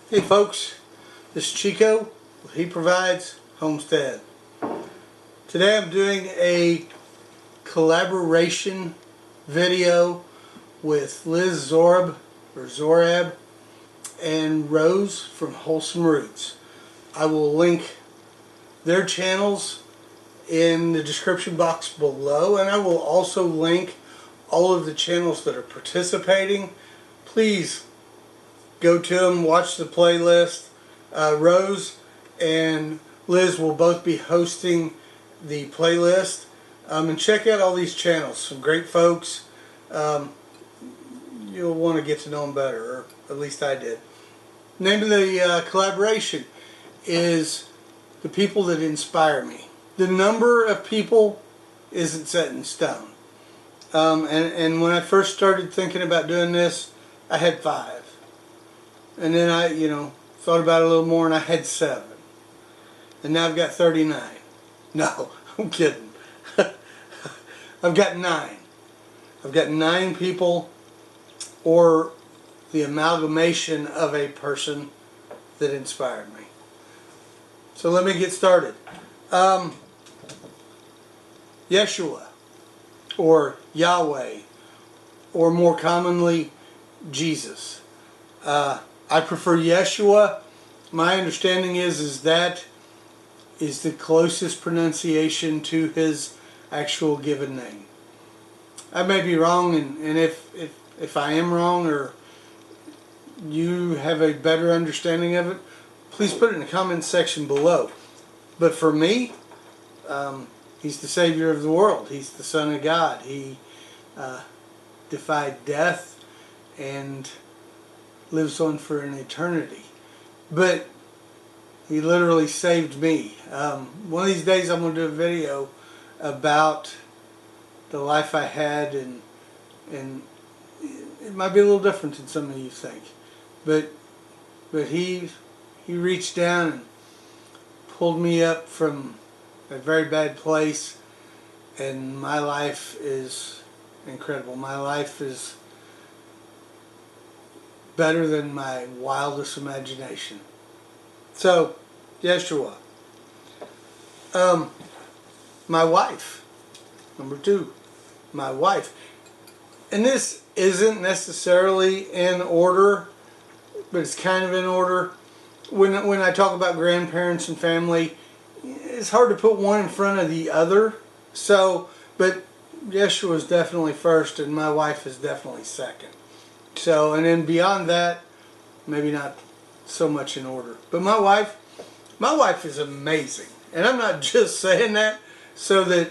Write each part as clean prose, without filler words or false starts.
Hey folks, this is Chico with He Provides Homestead. Today I'm doing a collaboration video with Liz Zorab and Rose from Wholesome Roots. I will link their channels in the description box below, and I will also link all of the channels that are participating. Please go to them, watch the playlist. Rose and Liz will both be hosting the playlist. And check out all these channels. Some great folks. You'll want to get to know them better, or at least I did. Name of the collaboration is The People That Inspire Me. The number of people isn't set in stone. And when I first started thinking about doing this, I had 5. And then I, thought about it a little more and I had 7. And now I've got 39. No, I'm kidding. I've got 9. I've got 9 people, or the amalgamation of a person that inspired me. So let me get started. Yeshua, or Yahweh, or more commonly, Jesus. I prefer Yeshua. My understanding is that is the closest pronunciation to his actual given name. I may be wrong, and if I am wrong, or you have a better understanding of it, please put it in the comments section below. But for me, he's the Savior of the world. He's the Son of God. He defied death and lives on for an eternity. But he literally saved me. One of these days I'm going to do a video about the life I had, and it might be a little different than some of you think. But he reached down and pulled me up from a very bad place, and my life is incredible. My life is better than my wildest imagination. So, Yeshua. My wife. Number 2. My wife. And this isn't necessarily in order, but it's kind of in order. When I talk about grandparents and family, it's hard to put one in front of the other. So, but Yeshua is definitely first, and my wife is definitely second. So, and then beyond that, maybe not so much in order. But my wife is amazing. And I'm not just saying that so that,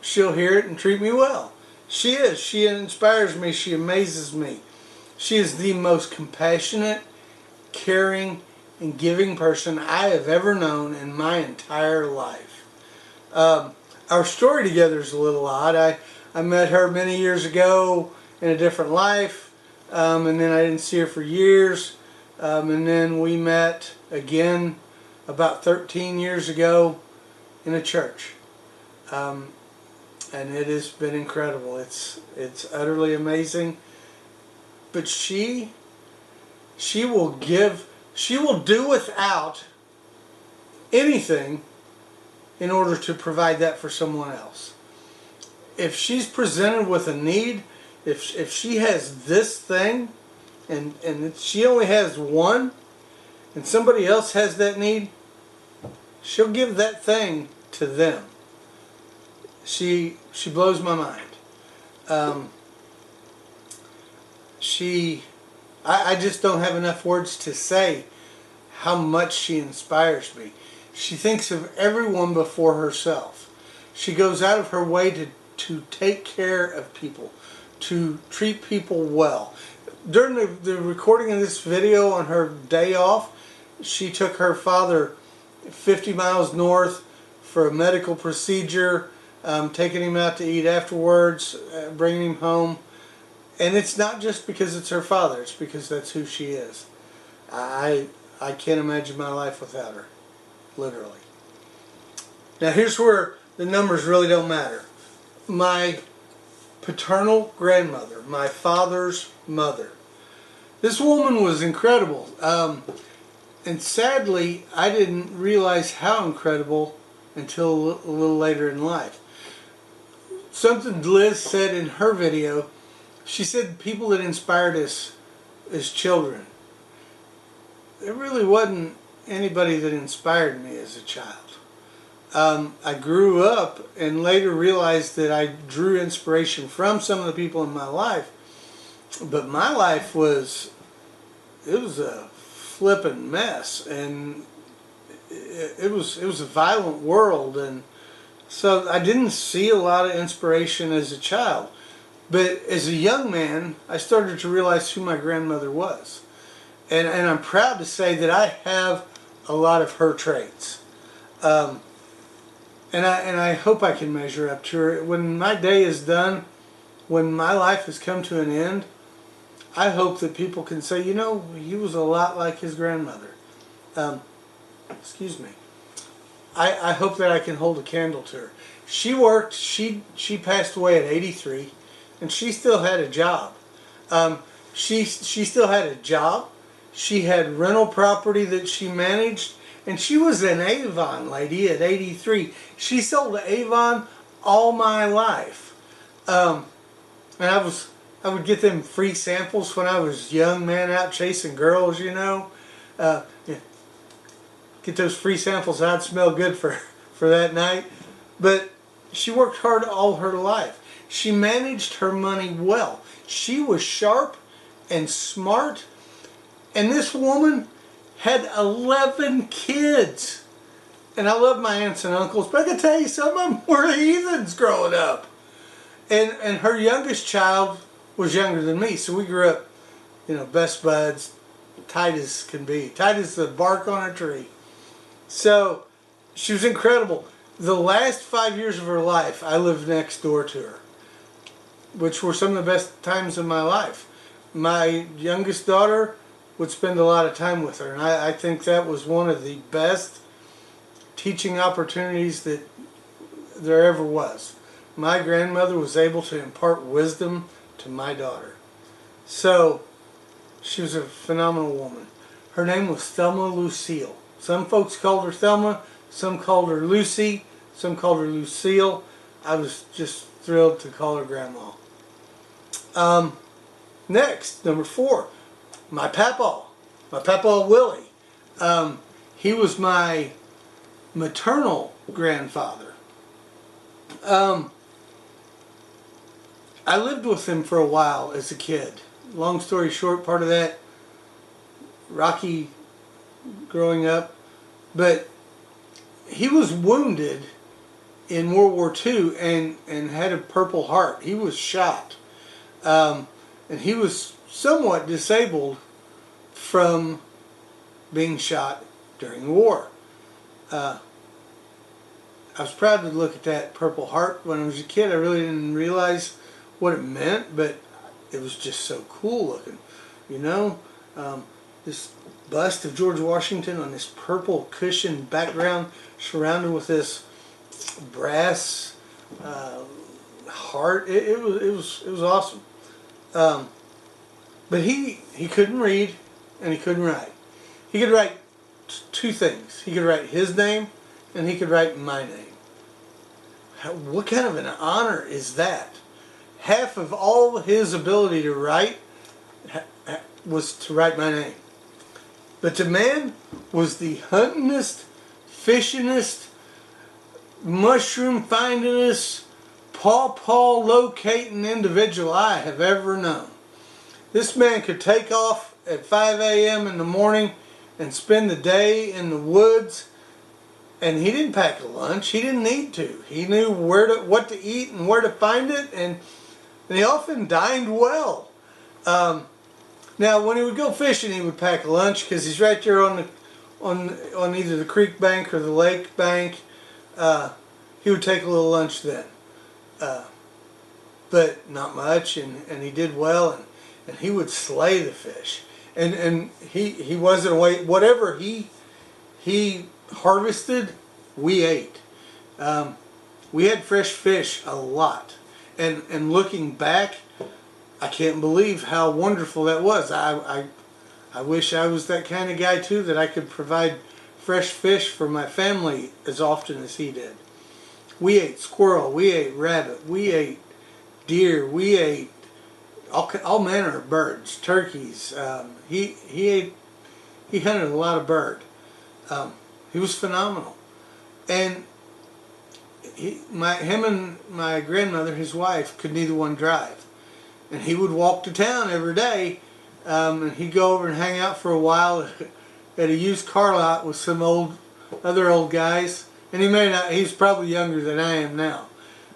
she'll hear it and treat me well. She is. She inspires me. She amazes me. She is the most compassionate, caring, and giving person I have ever known in my entire life. Our story together is a little odd. I met her many years ago in a different life, and then I didn't see her for years, and then we met again about 13 years ago in a church, and it has been incredible. It's utterly amazing. But she will do without anything in order to provide that for someone else. If she's presented with a need, if she has this thing, and she only has one, and somebody else has that need, she'll give that thing to them. She blows my mind. I just don't have enough words to say how much she inspires me. She thinks of everyone before herself. She goes out of her way to take care of people, to treat people well. During the recording of this video on her day off, she took her father 50 miles north for a medical procedure, taking him out to eat afterwards, bringing him home. And it's not just because it's her father, it's because that's who she is. I can't imagine my life without her, literally. Now here's where the numbers really don't matter. My paternal grandmother, my father's mother, This woman was incredible. And sadly, I didn't realize how incredible until a little later in life. Something Liz said in her video, she said people that inspired us as children. There really wasn't anybody that inspired me as a child. I grew up and later realized that I drew inspiration from some of the people in my life, but my life was a flippin' mess, and it was a violent world, and so I didn't see a lot of inspiration as a child. But as a young man, I started to realize who my grandmother was, and I'm proud to say that I have a lot of her traits. And I hope I can measure up to her. When my day is done, when my life has come to an end, I hope that people can say, you know, he was a lot like his grandmother. Excuse me. I hope that I can hold a candle to her. She worked, she passed away at 83, and she still had a job. She still had a job. She had rental property that she managed. And she was an Avon lady at 83. She sold Avon all my life. And I would get them free samples when I was a young man out chasing girls, you know. Yeah. Get those free samples. I'd smell good for that night. But she worked hard all her life. She managed her money well. She was sharp and smart. And this woman had 11 kids. And I love my aunts and uncles, but I can tell you, some of them were heathens growing up. And her youngest child was younger than me, so we grew up, you know, best buds, tight as can be, tight as the bark on a tree. So she was incredible. The last 5 years of her life, I lived next door to her, which were some of the best times of my life. My youngest daughter would spend a lot of time with her, and I think that was one of the best teaching opportunities that there ever was. My grandmother was able to impart wisdom to my daughter. So she was a phenomenal woman. Her name was Thelma Lucille. Some folks called her Thelma, some called her Lucy, some called her Lucille. I was just thrilled to call her Grandma. Next, number 4. My papaw Willie. He was my maternal grandfather. I lived with him for a while as a kid. Long story short, part of that rocky growing up. But he was wounded in World War II and had a Purple Heart. He was shot. And he was somewhat disabled from being shot during the war. I was proud to look at that Purple Heart when I was a kid. I really didn't realize what it meant, but it was just so cool looking. You know, this bust of George Washington on this purple cushion background surrounded with this brass heart. It was awesome. But he couldn't read and he couldn't write. He could write 2 things. He could write his name and he could write my name. What kind of an honor is that? Half of all his ability to write was to write my name. But the man was the huntingest, fishingest, mushroom findingest, paw locating individual I have ever known. This man could take off at 5 a.m. in the morning and spend the day in the woods, and he didn't pack a lunch. He didn't need to. He knew what to eat and where to find it, and he often dined well. Now, when he would go fishing, he would pack a lunch because he's right there on either the creek bank or the lake bank. He would take a little lunch then, but not much, and he did well, and he would slay the fish. And he wasn't away. Whatever he harvested, we ate. We had fresh fish a lot. And looking back, I can't believe how wonderful that was. I wish I was that kind of guy too, that I could provide fresh fish for my family as often as he did. We ate squirrel, we ate rabbit, we ate deer, we ate all manner of birds, turkeys. He hunted a lot of bird. He was phenomenal, and him and my grandmother, his wife, could neither one drive, and he would walk to town every day, and he'd go over and hang out for a while at a used car lot with some other old guys, and he may not. He's probably younger than I am now,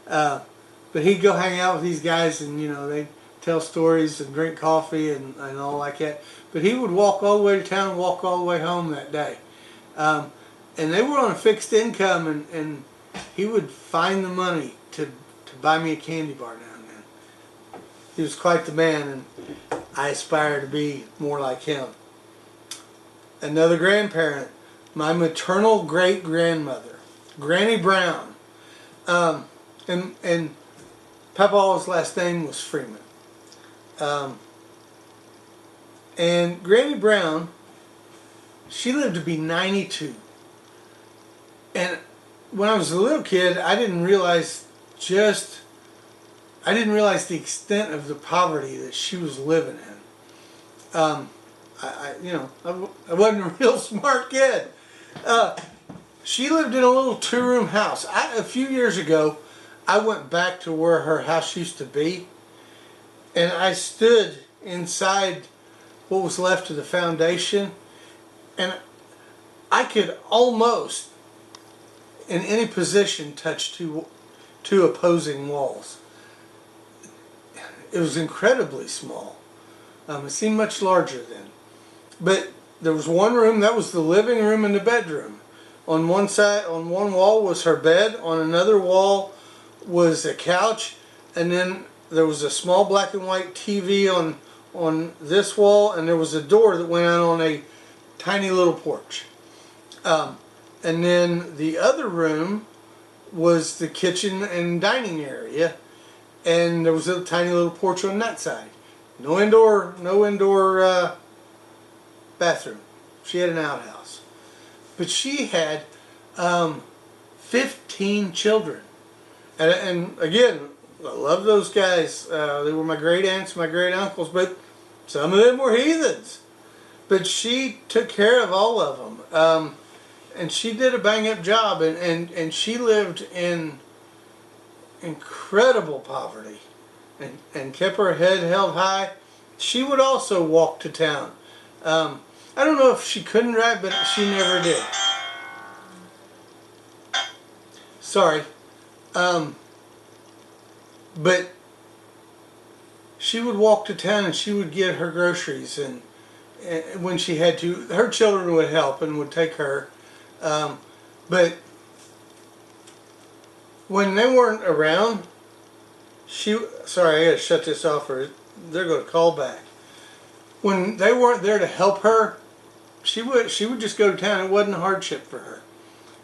but he'd go hang out with these guys, and they'd tell stories and drink coffee and all like that. But he would walk all the way to town and walk all the way home that day. And they were on a fixed income, and he would find the money to buy me a candy bar now and then. He was quite the man, and I aspire to be more like him. Another grandparent, my maternal great-grandmother, Granny Brown. And Papa's last name was Freeman. And Granny Brown, she lived to be 92. And when I was a little kid, I didn't realize the extent of the poverty that she was living in. I wasn't a real smart kid. She lived in a little 2-room house. A few years ago, I went back to where her house used to be, and I stood inside what was left of the foundation, and I could almost, in any position, touch two opposing walls. It was incredibly small. It seemed much larger then. But there was one room, that was the living room and the bedroom. On one side, on one wall was her bed, on another wall was a couch, and then there was a small black and white TV on this wall, and there was a door that went out on a tiny little porch. And then the other room was the kitchen and dining area, and there was a tiny little porch on that side. No indoor bathroom. She had an outhouse. But she had 15 children. And again, I love those guys. They were my great aunts, my great uncles, but some of them were heathens. But she took care of all of them. And she did a bang-up job, and she lived in incredible poverty and kept her head held high. She would also walk to town. I don't know if she couldn't drive, but she never did. Sorry. But she would walk to town and she would get her groceries, and when she had to, her children would help and would take her. But when they weren't around, sorry, I gotta shut this off or they're gonna call back. When they weren't there to help her, she would just go to town. It wasn't a hardship for her.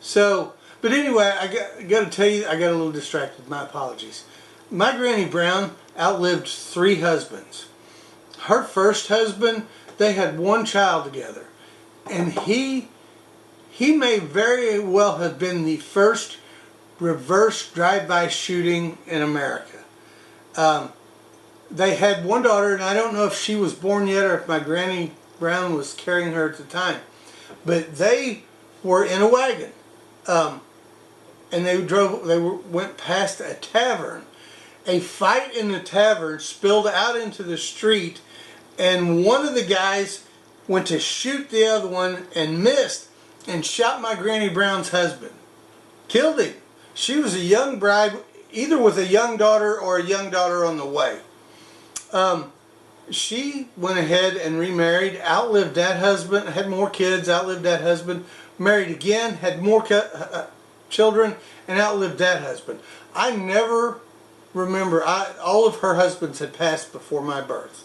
So, but anyway, I got to tell you, I got a little distracted. My apologies. My Granny Brown outlived 3 husbands. Her first husband, they had one child together, and he may very well have been the first reverse drive-by shooting in America. They had one daughter, and I don't know if she was born yet or if my Granny Brown was carrying her at the time. But they were in a wagon, and they went past a tavern. A fight in the tavern spilled out into the street, and one of the guys went to shoot the other one and missed and shot my Granny Brown's husband. Killed him. She was a young bride, either with a young daughter or a young daughter on the way. She went ahead and remarried, outlived that husband, had more kids, outlived that husband, married again, had more children, and outlived that husband. I never remember, all of her husbands had passed before my birth.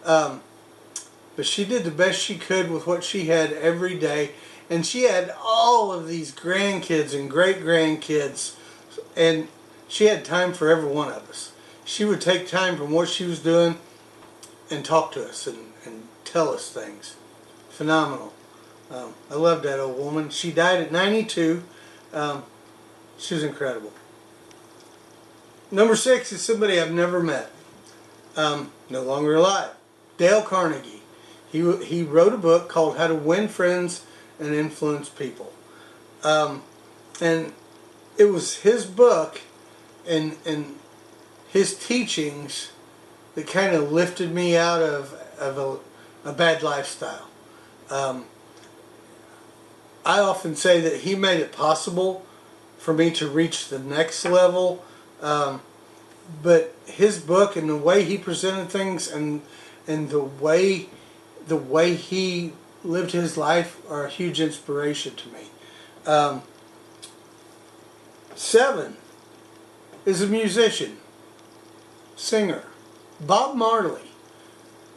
But she did the best she could with what she had every day. And she had all of these grandkids and great-grandkids. And she had time for every one of us. She would take time from what she was doing and talk to us and tell us things. Phenomenal. I love that old woman. She died at 92. She was incredible. Number 6 is somebody I've never met. No longer alive. Dale Carnegie. He wrote a book called How to Win Friends and Influence People. And it was his book and his teachings that kind of lifted me out of a bad lifestyle. I often say that he made it possible for me to reach the next level. But his book and the way he presented things and the way he lived his life are a huge inspiration to me. 7 is a musician, singer, Bob Marley.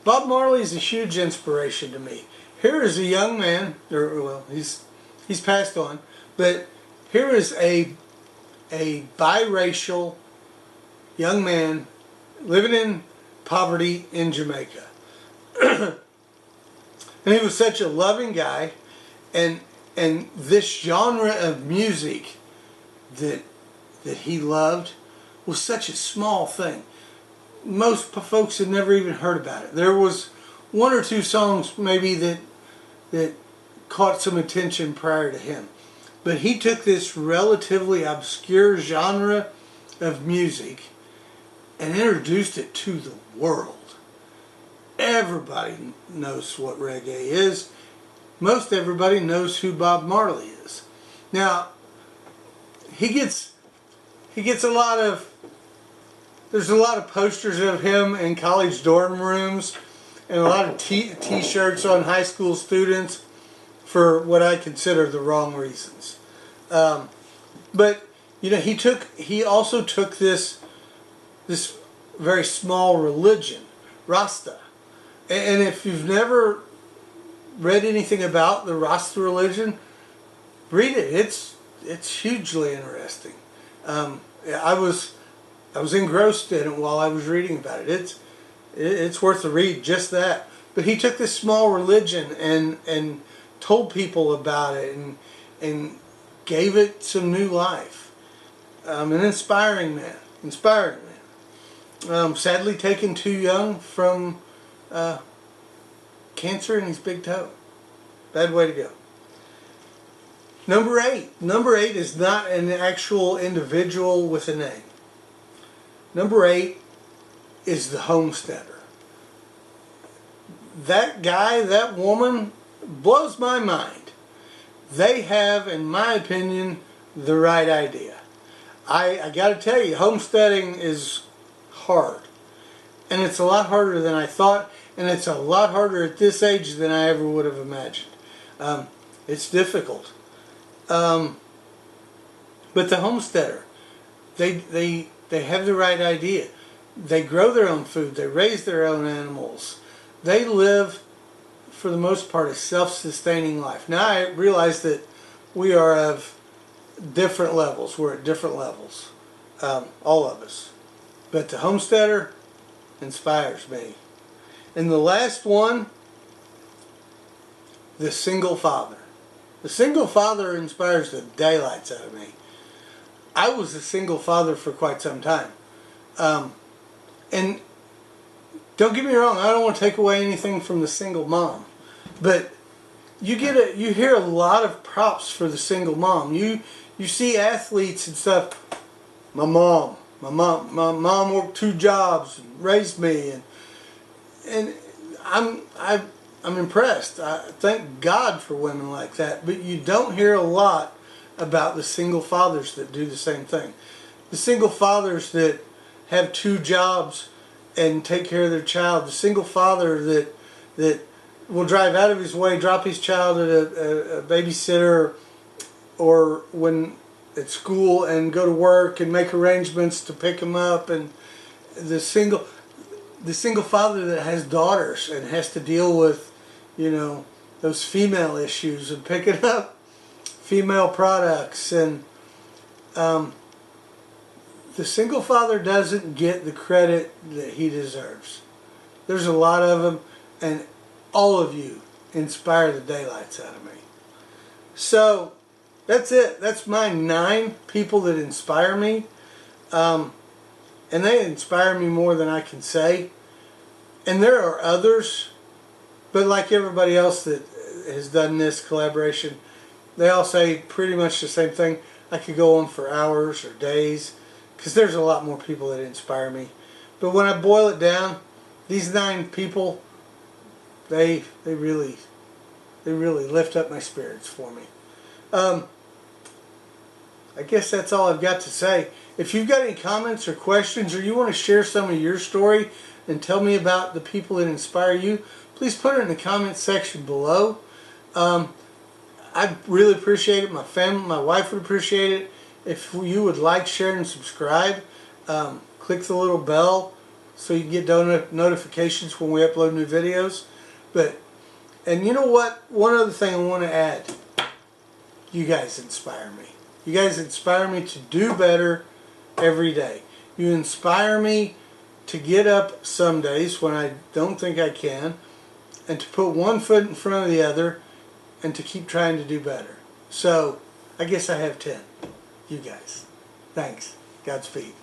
Bob Marley is a huge inspiration to me. Here is a young man, he's passed on, but here is a biracial young man living in poverty in Jamaica. And he was such a loving guy, and this genre of music that he loved was such a small thing. Most folks had never even heard about it. There was 1 or 2 songs maybe that caught some attention prior to him. But he took this relatively obscure genre of music and introduced it to the world. Everybody knows what reggae is. Most everybody knows who Bob Marley is. Now, he gets a lot of, there's a lot of posters of him in college dorm rooms and a lot of t-shirts on high school students for what I consider the wrong reasons. But you know, he also took this very small religion, Rasta. And if you've never read anything about the Rasta religion, read it. It's hugely interesting. I was engrossed in it while I was reading about it. It's worth a read, just that. But he took this small religion and told people about it and gave it some new life. An inspiring man. Sadly taken too young from cancer in his big toe. Bad way to go. Number 8. Number 8 is not an actual individual with a name. Number 8 is the homesteader. That guy, that woman, blows my mind. They have, in my opinion, the right idea. I got to tell you, homesteading is hard. And it's a lot harder than I thought, and it's a lot harder at this age than I ever would have imagined. It's difficult. But the homesteader, they have the right idea. They grow their own food. They raise their own animals. They live, for the most part, a self-sustaining life. Now I realize that we are of different levels. We're at different levels, all of us. But the homesteader inspires me. And the last one, the single father. The single father inspires the daylights out of me. I was a single father for quite some time. And don't get me wrong, I don't want to take away anything from the single mom. But you hear a lot of props for the single mom. You see athletes and stuff. My mom worked 2 jobs and raised me, and I'm impressed. I thank God for women like that. But you don't hear a lot about the single fathers that do the same thing. The single fathers that have 2 jobs and take care of their child. The single father that will drive out of his way, drop his child at a babysitter or when at school and go to work and make arrangements to pick him up. And the single father that has daughters and has to deal with, you know, those female issues and picking up female products. And the single father doesn't get the credit that he deserves. There's a lot of them, and all of you inspire the daylights out of me. So that's it. That's my 9 people that inspire me. And they inspire me more than I can say. And there are others, but like everybody else that has done this collaboration, they all say pretty much the same thing. I could go on for hours or days, because there's a lot more people that inspire me. But when I boil it down, these 9 people, they really lift up my spirits for me. I guess that's all I've got to say. If you've got any comments or questions, or you want to share some of your story and tell me about the people that inspire you, please put it in the comments section below. I'd really appreciate it. My family, my wife would appreciate it. If you would like, share, and subscribe, click the little bell so you can get notifications when we upload new videos. And you know what? One other thing I want to add. You guys inspire me. You guys inspire me to do better every day. You inspire me to get up some days when I don't think I can, and to put one foot in front of the other, and to keep trying to do better. So, I guess I have 10. You guys. Thanks. Godspeed.